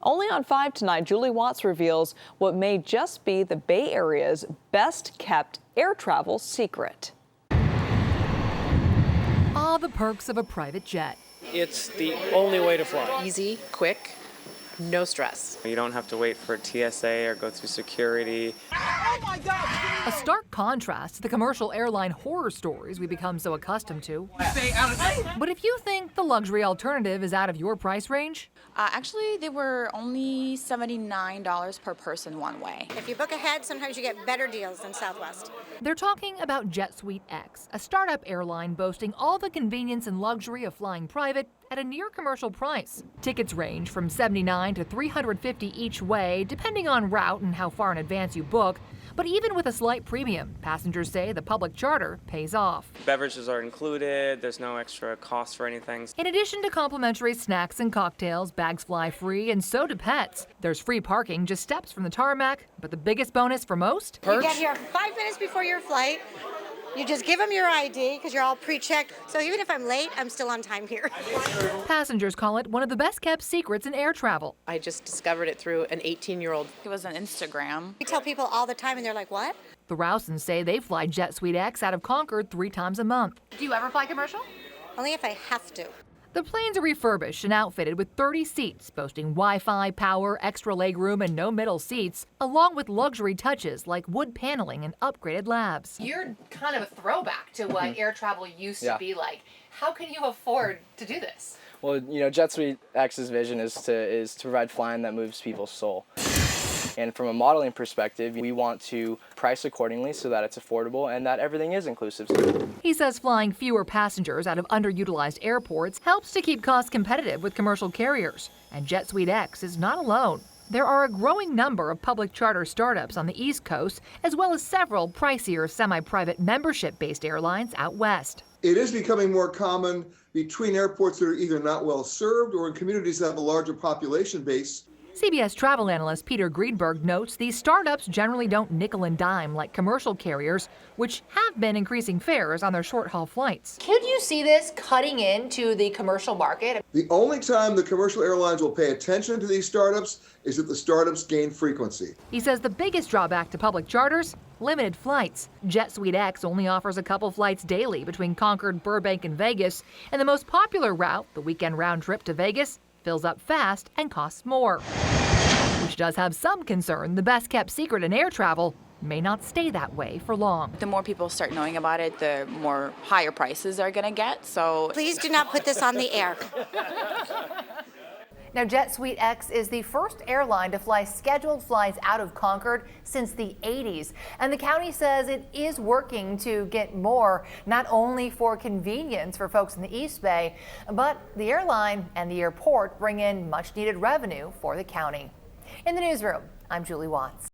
Only on 5 tonight, Julie Watts reveals what may just be the Bay Area's best kept air travel secret. All the perks of a private jet. It's the only way to fly. Easy, quick, no stress. You don't have to wait for TSA or go through security. Oh my God! A stark contrast to the commercial airline horror stories we become so accustomed to. But if you think the luxury alternative is out of your price range, actually, they were only $79 per person one way. If you book ahead, sometimes you get better deals than Southwest. they're talking about JetSuiteX, a startup airline boasting all the convenience and luxury of flying private at a near commercial price. Tickets range from $79 to $350 each way, depending on route and how far in advance you book. But even with a slight premium, passengers say the public charter pays off. Beverages are included, there's no extra cost for anything. In addition to complimentary snacks and cocktails, bags fly free, and so do pets. There's free parking just steps from the tarmac, but the biggest bonus for most? You get here 5 minutes before your flight. You just give them your ID because you're all pre-checked. So even if I'm late, I'm still on time here. Passengers call it one of the best-kept secrets in air travel. I just discovered it through an 18-year-old. It was on Instagram. We tell people all the time and they're like, what? The Rousens say they fly JetSuiteX out of Concord 3 times a month. Do you ever fly commercial? Only if I have to. The planes are refurbished and outfitted with 30 seats, boasting Wi-Fi, power, extra legroom, and no middle seats, along with luxury touches like wood paneling and upgraded labs. You're kind of a throwback to what air travel used to be like. How can you afford to do this? Well, you know, JetSuiteX's vision is to provide flying that moves people's soul. And from a modeling perspective, we want to price accordingly so that it's affordable and that everything is inclusive. He says flying fewer passengers out of underutilized airports helps to keep costs competitive with commercial carriers. And JetSuiteX is not alone. There are a growing number of public charter startups on the East Coast, as well as several pricier semi-private membership-based airlines out west. It is becoming more common between airports that are either not well served or in communities that have a larger population base. CBS travel analyst Peter Greenberg notes these startups generally don't nickel and dime like commercial carriers, which have been increasing fares on their short-haul flights. Could you see this cutting into the commercial market? The only time the commercial airlines will pay attention to these startups is if the startups gain frequency. He says the biggest drawback to public charters, limited flights. JetSuiteX only offers a couple flights daily between Concord, Burbank, and Vegas, and the most popular route, the weekend round trip to Vegas, fills up fast and costs more. Which does have some concern the best-kept secret in air travel may not stay that way for long. The more people start knowing about it, the more higher prices they're going to get. So Please do not put this on the air. Now, JetSuiteX is the first airline to fly scheduled flights out of Concord since the 80s. And the county says it is working to get more, not only for convenience for folks in the East Bay, but the airline and the airport bring in much needed revenue for the county. In the newsroom, I'm Julie Watts.